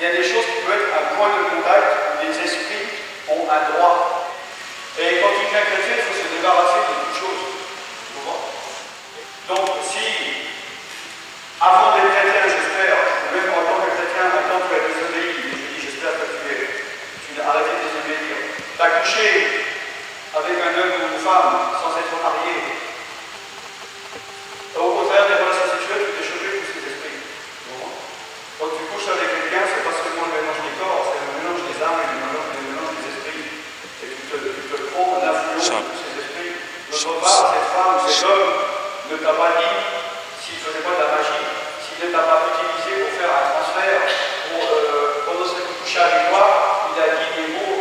y a des choses qui peuvent être un point de contact où les esprits ont un droit. Et quand tu deviens chrétien, il faut se débarrasser de toutes choses. Donc, si, avant d'être chrétien, j'espère, même en tant que chrétien, maintenant tu as désobéi, je dis j'espère que tu as arrêté de désobéir. Tu as couché avec un homme ou une femme sans être marié. Au contraire des relations sexuelles, tu t'es chopé tous ces esprits. Quand tu couches avec quelqu'un, c'est pas seulement le mélange des corps, c'est le mélange des âmes et le mélange des esprits. Et tu te prends l'influence de tous ces esprits. D'autre part, cette femme ou cet homme ne t'a pas dit s'il ne faisait pas de la magie, s'il ne t'a pas utilisé pour faire un transfert, pendant ce que tu couchais avec toi, il a dit des mots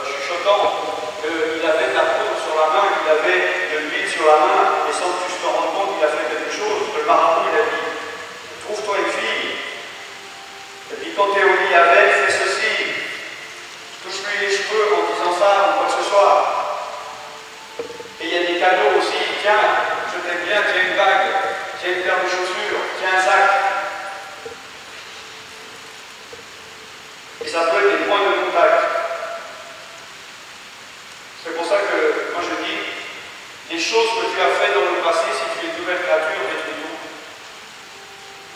chuchotants, qu'il avait de la poudre sur la main, qu'il avait de l'huile sur la main, et sans que tu te rendes compte qu'il a fait quelque chose, que le marabout il a dit, trouve-toi une fille, et puis quand tu es au lit avec, fais ceci, touche-lui les cheveux en disant ça, ou quoi que ce soit. Et il y a des cadeaux aussi, tiens, je t'aime bien, tiens une bague, tiens une paire de chaussures, tiens un sac. Et ça peut être des points de contact. C'est pour ça que, moi je dis, les choses que tu as faites dans le passé, si tu es une nouvelle créature, détruis-tout.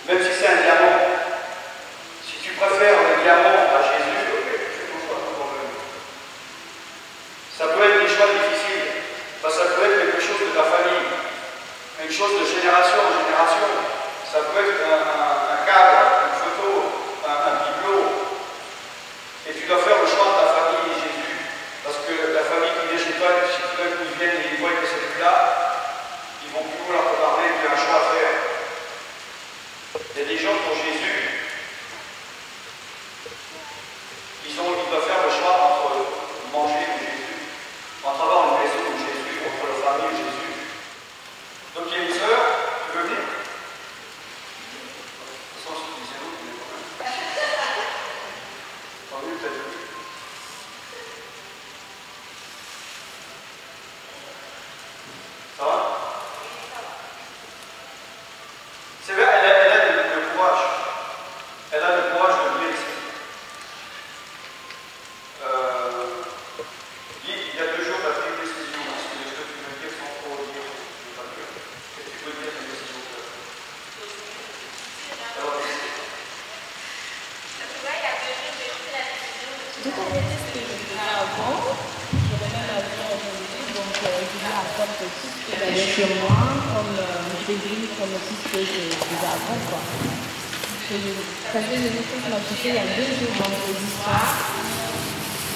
Même si c'est un diamant. Si tu préfères le diamant à Jésus, ok, c'est ton choix, ton problème. Ça peut être des choix difficiles. Ça peut être quelque chose de ta famille, une chose de génération en génération. Ça peut être un cadre, une photo, un bibelot. Et tu dois faire le choix de ta famille et Jésus. Parce que la famille qui vient chez toi, si tout d'un coup ils viennent et ils voient que c'est plus là, ils vont plus vouloir te parler, qu'il y a un choix à faire. Il y a des gens pour Jésus, ils doivent faire le choix entre manger ou Jésus, entre avoir une maison ou Jésus, entre la famille ou Jésus. Donc il y a une sœur, tu veux venir? De toute façon, je te disais non, tu n'es pas même. Tant mieux, peut-être. Ça va? C'est vrai, elle a le courage. Elle a le courage de venir ici. Il y a 2 jours, tu as pris une décision. Est-ce que tu veux dire sans trop dire? Je ne veux pas dire. Qu'est-ce que tu peux dire d'une décision que tu as prise? Alors, Tout à fait ce que je faisais avant, je remets ma vie aujourd'hui, donc je lui apporte tout ce que j'avais chez moi, comme Jésus, comme tout ce que je faisais avant, quoi. Parce que Jésus-Christ m'a touché il y a 2 jours, vendredi soir.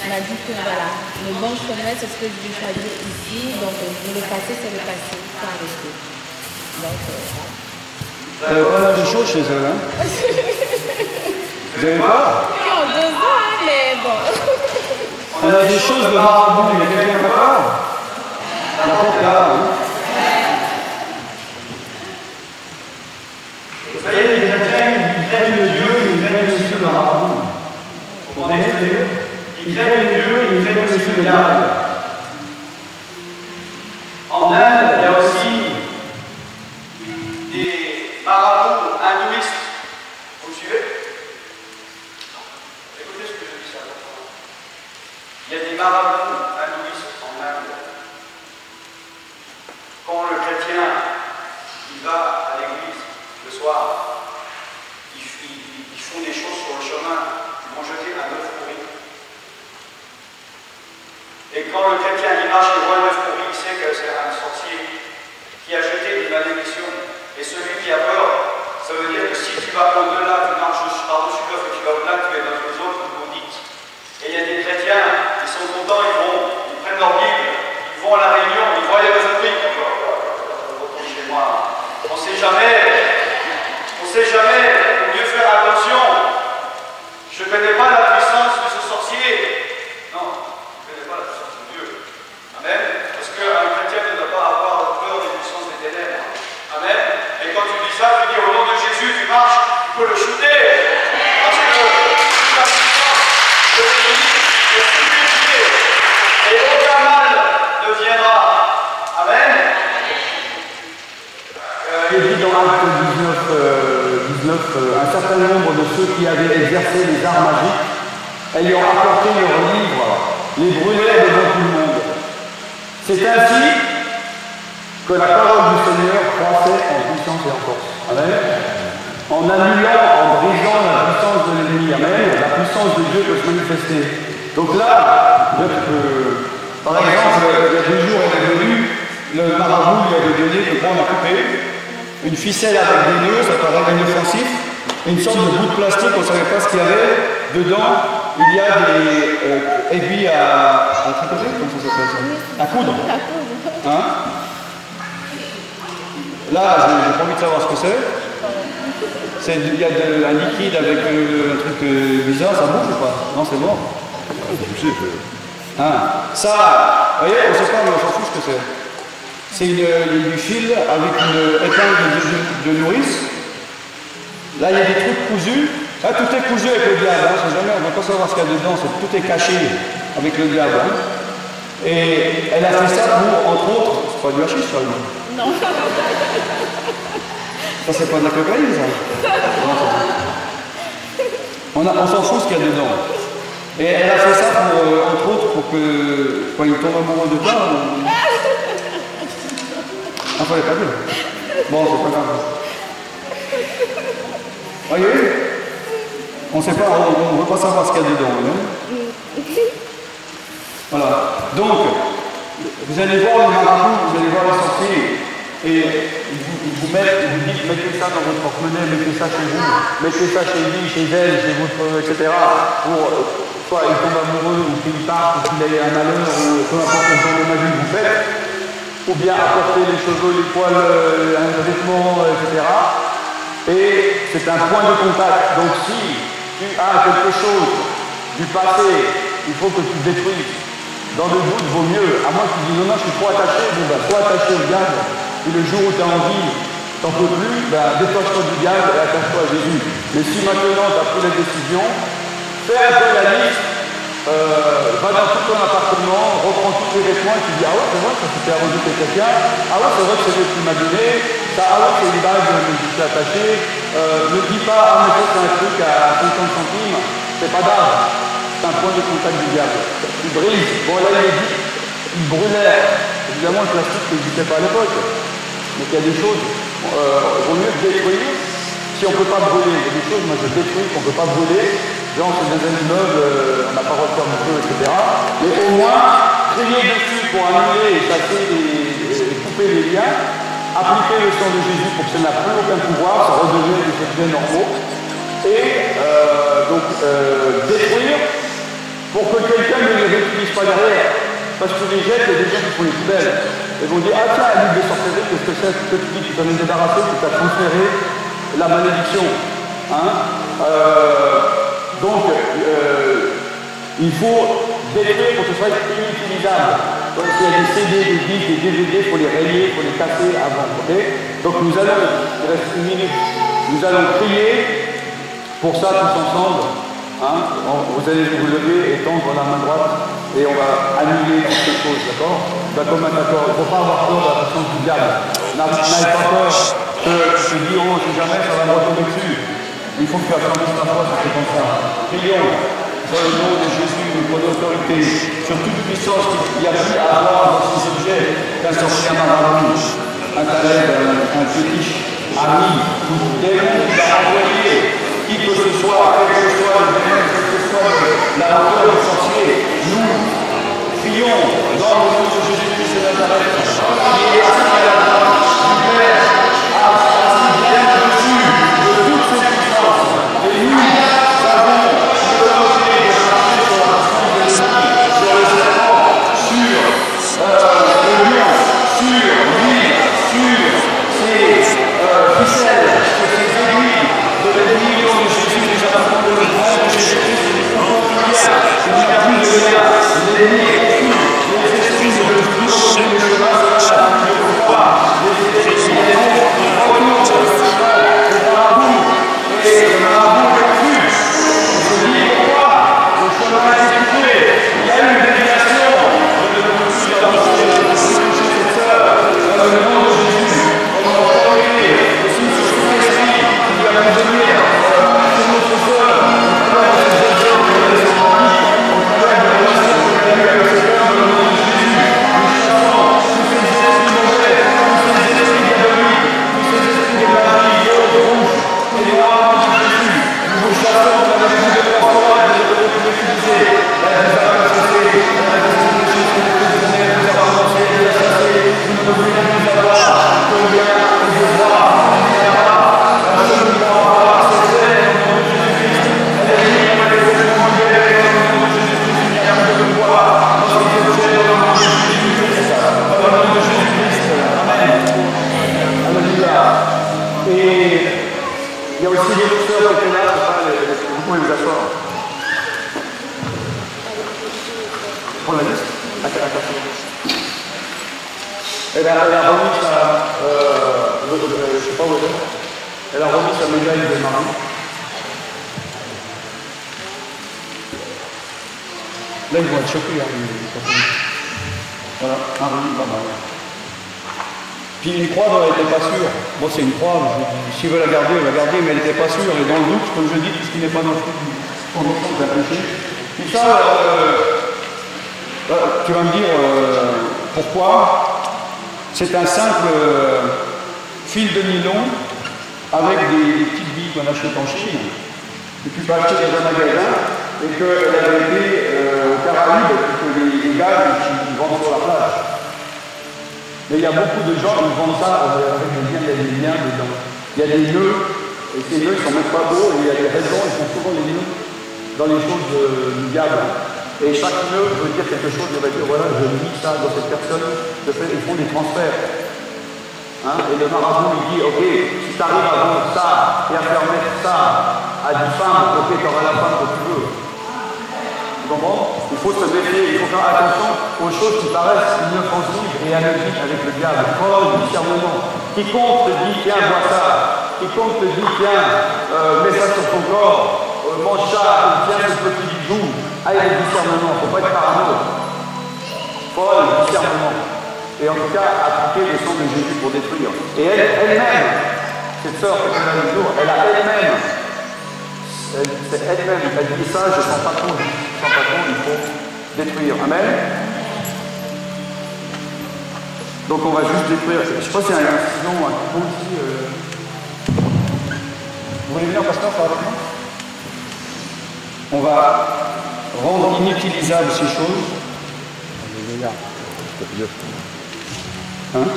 Il m'a dit que voilà, le bon chemin, c'est ce que je vais choisir ici, donc le passé, c'est le passé, il faut arrêter. Donc, voilà. pas mal de choses chez eux, hein? Vous avez pas? Oui, en 2 ans, mais bon. On a des choses de marabout, il y a quelqu'un d'accord? N'importe là, hein? Vous voyez, les chrétiens, ils craignent le Dieu, ils craignent aussi le marabout. Vous comprenez ce que je veux dire? Ils craignent le Dieu, ils craignent aussi le diable. En Inde, il y a aussi des marabouts hindouistes. Vous me suivez? Écoutez ce que je dis, ça. Il y a des marabouts hindouistes en Inde. Quand le chrétien il va à l'église le soir, ils font des choses sur le chemin, ils vont jeter un œuf pourri. Et quand le chrétien il marche et voit l'œuf pourri, il sait que c'est un sorcier qui a jeté une malédiction. Et celui qui a peur, ça veut dire que si tu vas au-delà, tu marches par-dessus l'œuf et tu vas au-delà, tu es dans une zone maudite. Et il y a des chrétiens, ils sont contents, ils prennent leur Bible, ils vont à la réunion, ils voient les œufs pourris. Retourne chez moi. On ne sait jamais, il faut mieux faire attention. Je ne connais pas la puissance de ce sorcier. Non, je ne connais pas la puissance de Dieu. Amen. Parce qu'un chrétien ne doit pas avoir peur des puissances des ténèbres. Amen. Et quand tu dis ça, tu dis au nom de Jésus, tu marches, tu peux le shooter. certain nombre de ceux qui avaient exercé les arts magiques, ayant apporté leurs livres, les brûlèrent devant tout le monde. C'est ainsi que la parole du Seigneur croissait en puissance et en force. Amen. En annulant, en brisant la puissance de l'ennemi. Amen. La puissance de Dieu peut se manifester. Donc là, par exemple, il y a 2 jours, elle est venue, le marabout lui avait donné, le grand a coupé, une ficelle avec des nœuds, ça paraît inoffensif, et une sorte de bout de plastique, on ne savait pas ce qu'il y avait. Dedans, il y a des aiguilles à tricoter, comment ça s'appelle ça? À coudre. Hein? Là, j'ai pas envie de savoir ce que c'est. Il y a un liquide avec un truc bizarre, ça bouge ou pas? Non, c'est bon. Hein? Ça, vous voyez, on ne sait pas, mais on s'en fout ce que c'est. C'est du fil avec une épingle de nourrice. Là, il y a des trucs cousus. Là, tout est cousu avec le diable. Hein. Jamais, on ne va pas savoir ce qu'il y a dedans. Tout est caché avec le diable. Hein. Et elle a fait ça pour, entre autres, c'est pas du hachis, ça, non. Ça, c'est pas de la cocaïne, ça. On s'en fout ce qu'il y a dedans. Et elle a fait ça pour, entre autres, pour que quand il tombe amoureux de toi, ah, fallait pas dire. Bon, c'est pas grave. Voyez, on ne sait pas, on ne veut pas savoir ce qu'il y a dedans. Hein. Voilà. Donc, vous allez voir le marabout, vous allez voir les sorciers, et ils vous disent, mettez ça dans votre porte-monnaie, mettez ça chez vous, mettez ça chez lui, chez elle, chez votre, etc. Pour soit il tombe amoureux, ou qu'il parte, ou qu'il ait un malheur, ou peu importe le genre de magie que vous faites, ou bien apporter les cheveux, les poils, un vêtement, etc. Et c'est un point de contact. Donc si tu as quelque chose du passé, il faut que tu détruises. Dans le doute, vaut mieux. À moins que tu dises non, je suis trop attaché, bon ben, trop attaché au diable, et le jour où tu as envie, t'en peux plus, ben, détache-toi du diable et attache-toi à Jésus. Mais si maintenant tu as pris la décision, fais un peu la liste, va dans tout ton appartement, reprends tous tes vêtements et tu dis ah ouais, c'est vrai, ça c'était arrosé de quelqu'un, ah ouais, c'est vrai que c'est lui qui m'a donné, ça, ah ouais, c'est une bague, mais je suis attaché, ne dis pas, ah mais ça c'est un truc à 50 centimes, c'est pas d'âge, c'est un point de contact du diable. Tu brises, bon là il est dit, il brûlait, évidemment le plastique n'existait pas à l'époque, mais il y a des choses, vaut mieux détruire. Si on ne peut pas brûler, il y a des choses, moi je détruis qu'on ne peut pas brûler, genre c'est dans un immeuble, on n'a pas le droit de faire du feu, etc. Mais au moins, crier dessus pour annuler et chasser et couper les liens, appliquer le sang de Jésus pour que ça n'a plus aucun pouvoir, ça redevient des objets normaux, et donc détruire pour que quelqu'un ne les réutilise pas derrière. Parce que les jettent, il y a des gens qui font les poubelles. Ils vont dire, ah tiens, la Ligue des sorcelleries, qu'est-ce que c'est? Que tu dis, tu t'en es débarrassé, tu t'as transféré la malédiction. Hein? Donc, il faut détruire pour que ce soit inutilisable. Donc, s'il y a des CD, des disques, des DVD, il faut les rayer, il faut les casser avant. Okay? Donc, nous allons, il reste 1 minute, nous allons prier pour ça tous ensemble. Hein? Vous allez vous lever et tendre la main droite et on va annuler toutes ces choses, d'accord? D'accord, d'accord. Il ne faut pas avoir peur de la puissance du diable. N'aie pas peur que tu te dis, oh, si jamais ça va me retomber dessus. Il faut que tu affirmes ta foi sur ces comme ça. Prions dans le nom de Jésus, nous prenons autorité sur toute puissance qu'il y a pu avoir dans ces objets qu'un sorcier, un marabout, un Caleb, un fétiche, ami, tout démon qui a envoyé. Qui que ce soit, quel que soit le domaine, quel que soit la hauteur du sorcier, nous prions dans le nom de Jésus-Christ de Nazareth, qui est assis à la droite du Père, assis bien au-dessus de toutes ces puissances. Et nous avons l'autorité de marcher sur la puissance de l'esprit, sur le serpent, sur le lion, sur l'huile, sur ces ficelles, sur ces aiguilles de l'ennemi. De le bras de Jésus-Christ, il n'y a plus de lien, l'ennemi est fou, pouvez vous asseoir. Prends la liste. Elle a remis sa... je sais pas où elle est. Elle a remis sa médaille de mari. Là, ils vont être choqués. Voilà, Marie, pas mal. Puis une croix dont elle n'était pas sûre. Bon, c'est une croix, si veut la garder, elle va garder, mais elle n'était pas sûre. Et dans le doute, comme je dis, tout ce qui n'est pas dans le truc, on va péché. Puis ça, tu vas me dire pourquoi. C'est un simple fil de nylon avec des petites billes qu'on achète en Chine, que tu peux acheter dans un magasin, et qu'elle avait été au Caraïbes, que les gars qui vendent sur la plage. Mais il y a beaucoup de gens qui vendent ça avec des liens, il y a des liens dedans. Il y a des nœuds, et ces nœuds ne sont même pas beaux, et il y a des raisons, ils font souvent les nœuds dans les choses du diable. Et chaque nœud veut dire quelque chose, il va dire voilà, je lis ça dans cette personne, ils font des transferts. Hein? Et le marabout lui dit ok, si tu arrives à vendre ça et à faire mettre ça à 10 femmes, ok, tu auras la femme que tu veux. Tu comprends? Il faut se méfier, il faut faire attention aux choses qui paraissent inoffensives et anodines avec le diable. Parole du discernement. Quiconque te dit tiens, vois ça, quiconque te dit tiens, mets ça sur ton corps, mange ça, tiens ce petit bijou, aille le discernement, il ne faut pas être parano. Parole du discernement. Et en tout cas, appliquer le sang de Jésus pour détruire. Et elle-même, cette sœur que tu as le jour, elle a elle-même, elle dit ça, je ne sens pas compte, il faut détruire. Amen. Donc on va juste détruire. Je ne sais pas s'il y a un incident, un couteau ici. Vous voulez venir, pasteur, par avec moi? On va rendre inutilisables ces choses. Hein?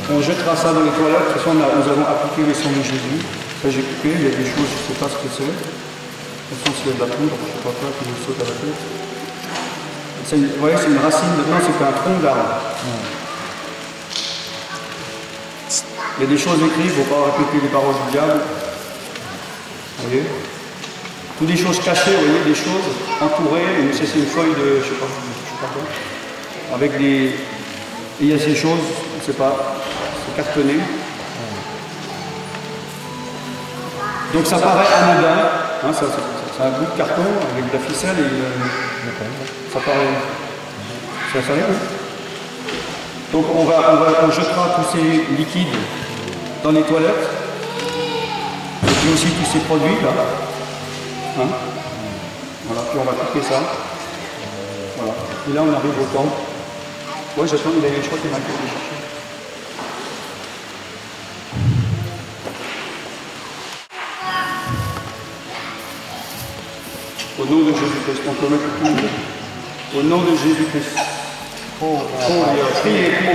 On jettera ça dans les toilettes. De toute façon, nous avons appliqué le sang de Jésus. Ça, j'ai coupé. Il y a des choses, je ne sais pas ce que c'est. De toute façon, s'il y a de la poudre, je ne sais pas quoi qui nous saute à la tête. Vous voyez, c'est une racine. Non, c'est un tronc d'arbre. Il y a des choses écrites, il ne faut pas répéter les paroles du diable. Vous voyez? Toutes des choses cachées, vous voyez, des choses entourées. C'est une feuille de, je ne sais pas quoi, avec des... Et il y a ces choses, je ne sais pas, c'est cartonné. Donc ça paraît anodin, hein, ça a un bout de carton avec de la ficelle et ça paraît... Ça rien, hein? Donc on jettera tous ces liquides dans les toilettes. Et puis aussi tous ces produits là. Hein? Voilà, puis on va couper ça. Voilà. Et là on arrive au temple. Oui, j'attends, il a eu le choix qu'il m'a fait chercher. Au nom de Jésus-Christ, on peut mettre tout. Au nom de Jésus-Christ. Priez pour,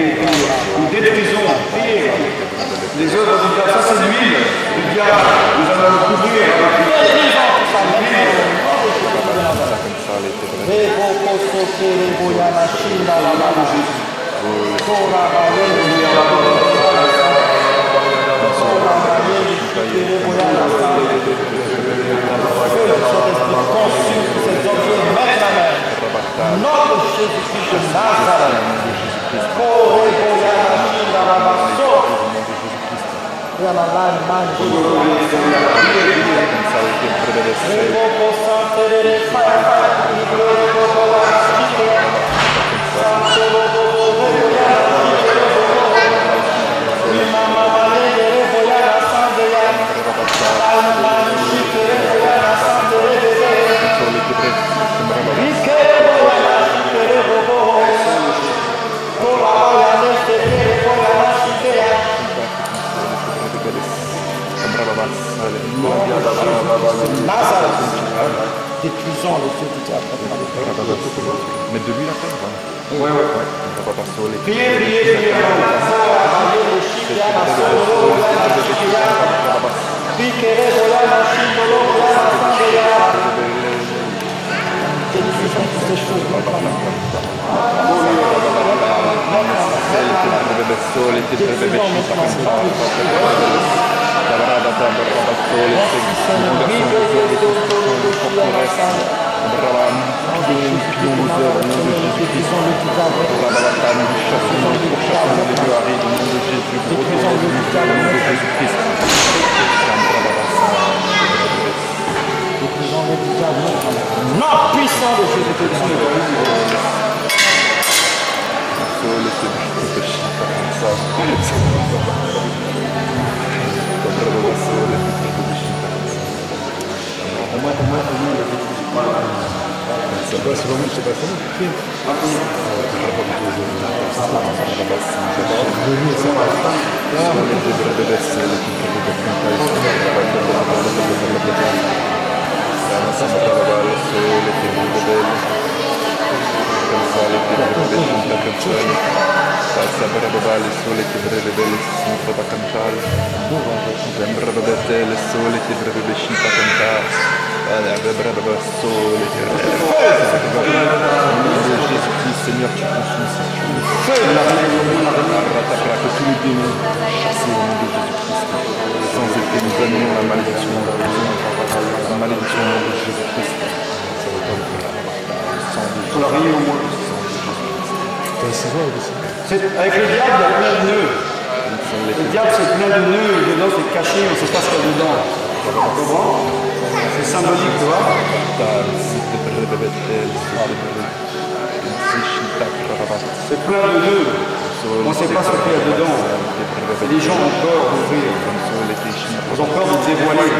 nous détruisons, priez. Les œuvres du diable, ça c'est l'huile du diable. Nous allons le couvrir avec l'huile. Notre Jésus-Christ de Nazareth. Détruisons les feux du diable. Mais de l'huile après, Oui, oui. on va pas passer au lait. Priez, priez, priez. Non puissant de Jésus-Christ. Seigneur, tu consumes ces choses. Que tous les démons chassés au nom de Jésus-Christ. Sans effet, nous annulons la malédiction de la prison. La malédiction au nom de Jésus-Christ. Avec le diable, il y a plein de nœuds. Le diable, c'est plein de nœuds, et dedans, c'est caché, on ne sait pas ce qu'il y a dedans. Tu comprends? C'est symbolique, tu vois? C'est plein de nœuds. On ne sait pas ce qu'il y a dedans. Et les gens ont peur d'ouvrir. Ils ont peur de dévoiler.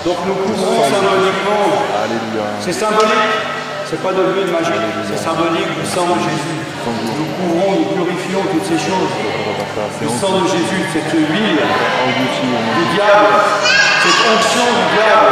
Donc nous couvrons symboliquement. C'est symbolique. C'est pas devenu une magie. C'est symbolique du sang de Jésus. Nous couvrons, nous purifions toutes ces choses. Le sang de Jésus, cette huile du diable, cette onction du diable.